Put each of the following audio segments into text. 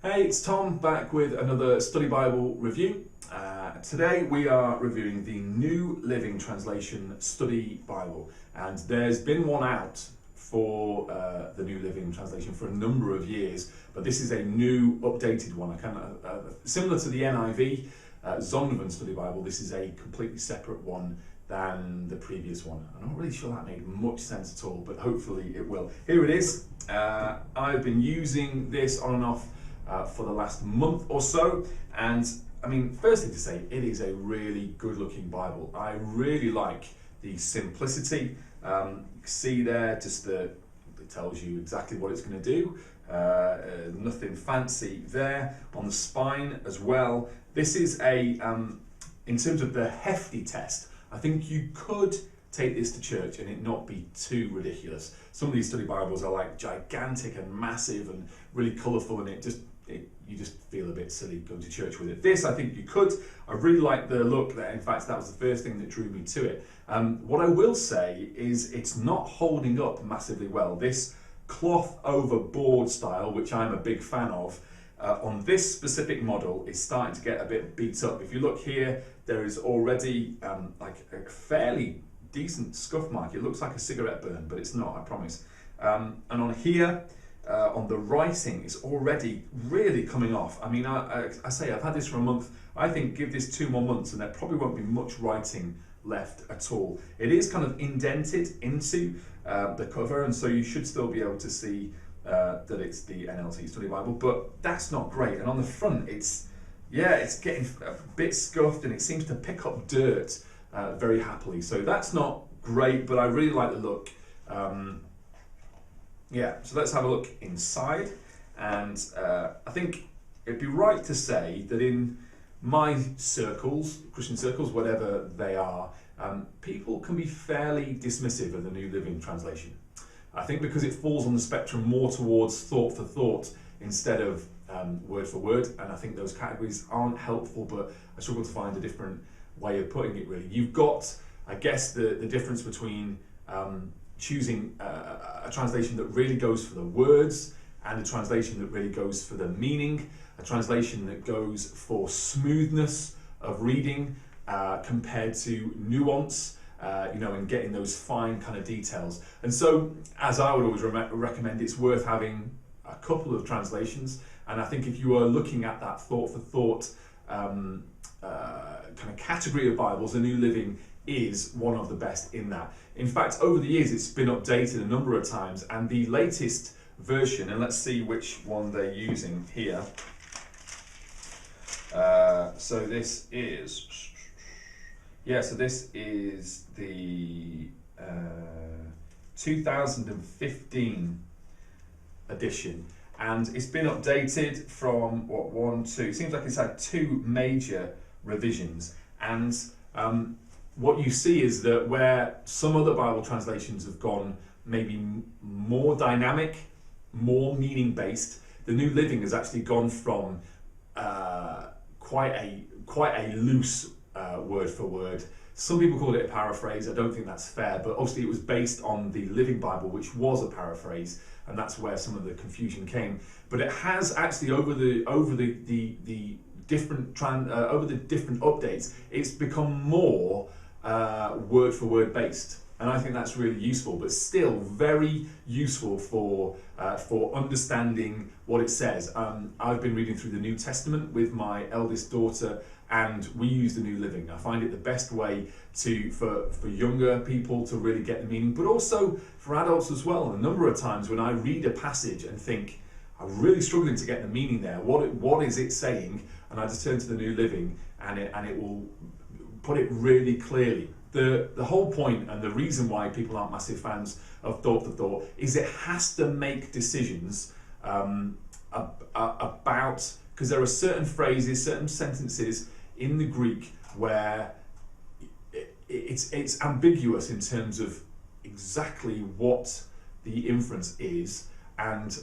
Hey, it's Tom back with another Study Bible review. Today we are reviewing the New Living Translation Study Bible, and there's been one out for the New Living Translation for a number of years, but this is a new updated one. Similar to the NIV Zondervan Study Bible, this is a completely separate one than the previous one. I'm not really sure that made much sense at all, but hopefully it will. Here it is. I've been using this on and off for the last month or so, and I mean, firstly to say, it is a really good looking Bible. I really like the simplicity. You can see there, it tells you exactly what it's going to do. Nothing fancy there. On the spine as well. This is in terms of the hefty test, I think you could take this to church and it not be too ridiculous. Some of these study Bibles are like gigantic and massive and really colourful, and you just feel a bit silly going to church with it. This, I think you could. I really like the look there. In fact, that was the first thing that drew me to it. What I will say is it's not holding up massively well. This cloth over board style, which I'm a big fan of, on this specific model is starting to get a bit beat up. If you look here, there is already like a fairly decent scuff mark. It looks like a cigarette burn, but it's not, I promise. And on here, on the writing, is already really coming off. I mean, I say I've had this for a month. I think give this 2 more months and there probably won't be much writing left at all. It is kind of indented into the cover, and so you should still be able to see that it's the NLT Study Bible, but that's not great. And on the front, it's getting a bit scuffed and it seems to pick up dirt very happily. So that's not great, but I really like the look. So let's have a look inside, and I think it'd be right to say that in my circles, Christian circles, whatever they are, people can be fairly dismissive of the New Living Translation. I think because it falls on the spectrum more towards thought for thought instead of word for word, and I think those categories aren't helpful, but I struggle to find a different way of putting it really. You've got, I guess, the difference between choosing a translation that really goes for the words and a translation that really goes for the meaning, a translation that goes for smoothness of reading compared to nuance, and getting those fine kind of details. And so, as I would always recommend, it's worth having a couple of translations. And I think if you are looking at that thought for thought kind of category of Bibles, the New Living is one of the best in that. In fact, over the years, it's been updated a number of times, and the latest version, and let's see which one they're using here. So this is the 2015 edition, and it's been updated from it seems like it's had 2 major revisions, and what you see is that where some other Bible translations have gone maybe more dynamic, more meaning-based, the New Living has actually gone from quite a loose word for word. Some people call it a paraphrase. I don't think that's fair, but obviously it was based on the Living Bible, which was a paraphrase, and that's where some of the confusion came. But it has actually over the different updates, it's become more word for word based, and I think that's really useful, but still very useful for understanding what it says. I've been reading through the New Testament with my eldest daughter, and we use the New Living. I find it the best way for younger people to really get the meaning, but also for adults as well. And a number of times when I read a passage and think, I'm really struggling to get the meaning there, what is it saying? And I just turn to the New Living, and it will put it really clearly. The whole point and the reason why people aren't massive fans of thought for thought is it has to make decisions about, because there are certain phrases, certain sentences in the Greek where it's ambiguous in terms of exactly what the inference is, and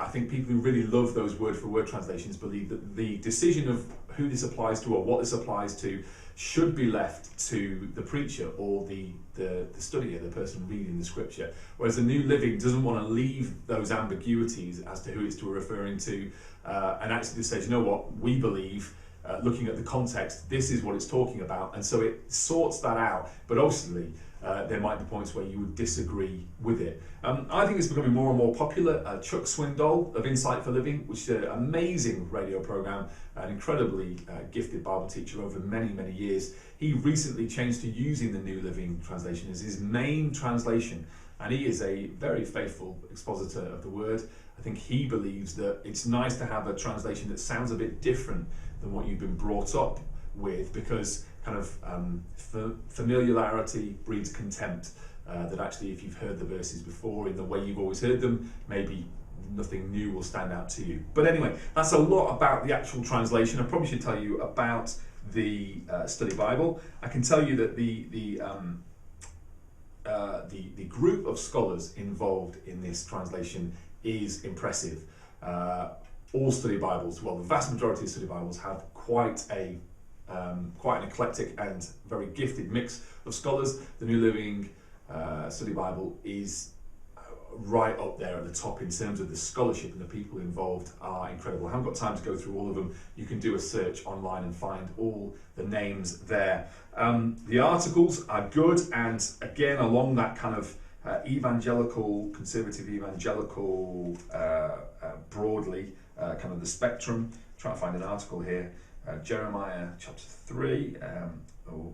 I think people who really love those word-for-word translations believe that the decision of who this applies to or what this applies to should be left to the preacher or the studier, the person reading the scripture. Whereas the New Living doesn't want to leave those ambiguities as to who it's referring to, and actually just says, you know what, we believe, looking at the context, this is what it's talking about, and so it sorts that out. But obviously, there might be points where you would disagree with it. I think it's becoming more and more popular. Chuck Swindoll of Insight for Living, which is an amazing radio program, an incredibly gifted Bible teacher over many, many years. He recently changed to using the New Living Translation as his main translation, and he is a very faithful expositor of the Word. I think he believes that it's nice to have a translation that sounds a bit different than what you've been brought up with, because kind of familiarity breeds contempt. That actually, if you've heard the verses before in the way you've always heard them, maybe nothing new will stand out to you. But anyway, that's a lot about the actual translation. I probably should tell you about the study Bible. I can tell you that the group of scholars involved in this translation is impressive. All study Bibles, well, the vast majority of study Bibles have quite an eclectic and very gifted mix of scholars. The New Living Study Bible is right up there at the top in terms of the scholarship, and the people involved are incredible. I haven't got time to go through all of them. You can do a search online and find all the names there. The articles are good, and again, along that kind of conservative evangelical, broadly, kind of the spectrum. Trying to find an article here. Jeremiah chapter 3,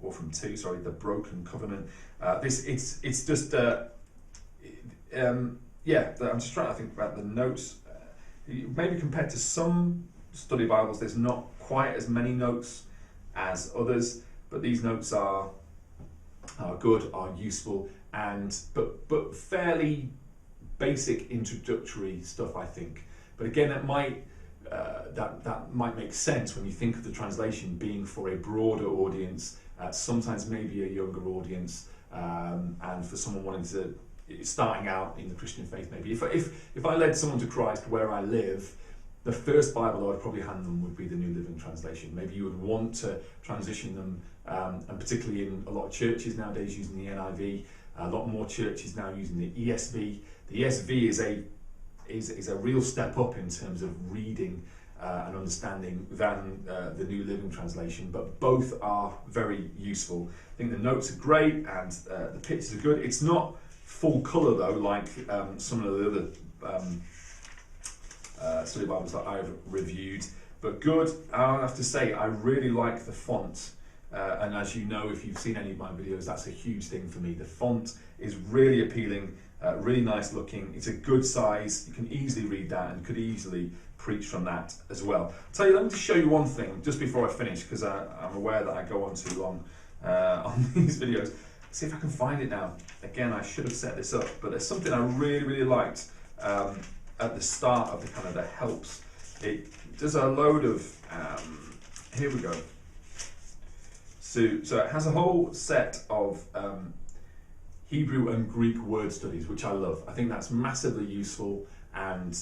or from 2, sorry, the broken covenant. It's just, I'm just trying to think about the notes. Maybe compared to some study Bibles, there's not quite as many notes as others, but these notes are good, are useful, but fairly basic introductory stuff, I think. But again, that might make sense when you think of the translation being for a broader audience, sometimes maybe a younger audience, and for someone wanting to starting out in the Christian faith. Maybe if I led someone to Christ where I live, the first Bible I would probably hand them would be the New Living Translation. Maybe you would want to transition them, and particularly in a lot of churches nowadays using the NIV, a lot more churches now using the ESV. The ESV is a real step up in terms of reading and understanding than the New Living Translation, but both are very useful. I think the notes are great, and the pictures are good. It's not full colour though, like some of the other study Bibles that I've reviewed, but good. I have to say, I really like the font, and as you know, if you've seen any of my videos, that's a huge thing for me. The font is really appealing, really nice looking. It's a good size. You can easily read that and could easily preach from that as well. I'll tell you, let me just show you one thing just before I finish, because I'm aware that I go on too long on these videos. See if I can find it now. Again, I should have set this up, but there's something I really, really liked at the start of the kind of the helps. It does a load of, here we go. So it has a whole set of Hebrew and Greek word studies, which I love. I think that's massively useful and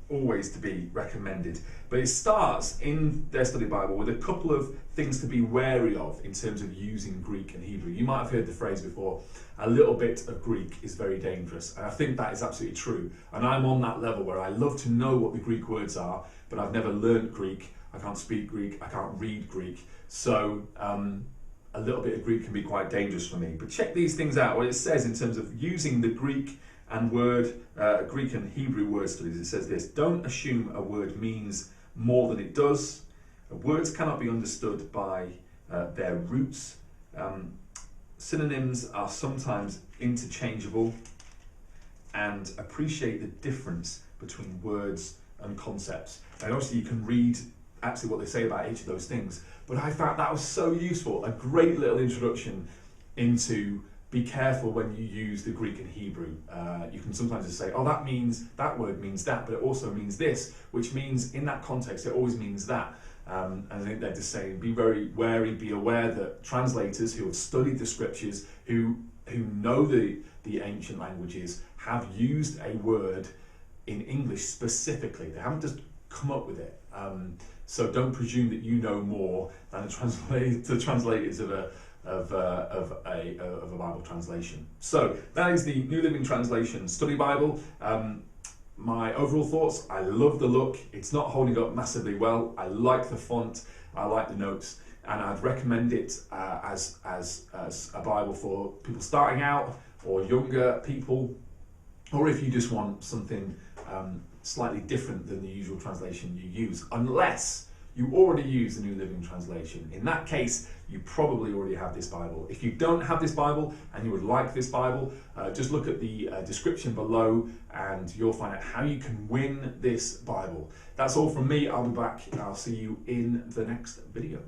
always to be recommended. But it starts in their study Bible with a couple of things to be wary of in terms of using Greek and Hebrew. You might have heard the phrase before, a little bit of Greek is very dangerous. And I think that is absolutely true. And I'm on that level where I love to know what the Greek words are, but I've never learnt Greek. I can't speak Greek, I can't read Greek. So a little bit of Greek can be quite dangerous for me. But check these things out, what it says in terms of using the Greek and Greek and Hebrew word studies. It says this: don't assume a word means more than it does. Words cannot be understood by their roots. Synonyms are sometimes interchangeable, and appreciate the difference between words and concepts. And obviously you can read actually what they say about each of those things, but I found that was so useful, a great little introduction into be careful when you use the Greek and Hebrew. You can sometimes just say, oh, that word means that, but it also means this, which means in that context it always means that. And I think they're just saying, be very wary, be aware that translators who have studied the scriptures, who know the ancient languages, have used a word in English specifically. They haven't just come up with it. So don't presume that you know more than the translators of a Bible translation. So that is the New Living Translation Study Bible. My overall thoughts: I love the look. It's not holding up massively well. I like the font. I like the notes, and I'd recommend it as a Bible for people starting out or younger people, or if you just want something slightly different than the usual translation you use, unless you already use the New Living Translation. In that case, you probably already have this Bible. If you don't have this Bible and you would like this Bible, just look at the description below and you'll find out how you can win this Bible. That's all from me. I'll be back and I'll see you in the next video.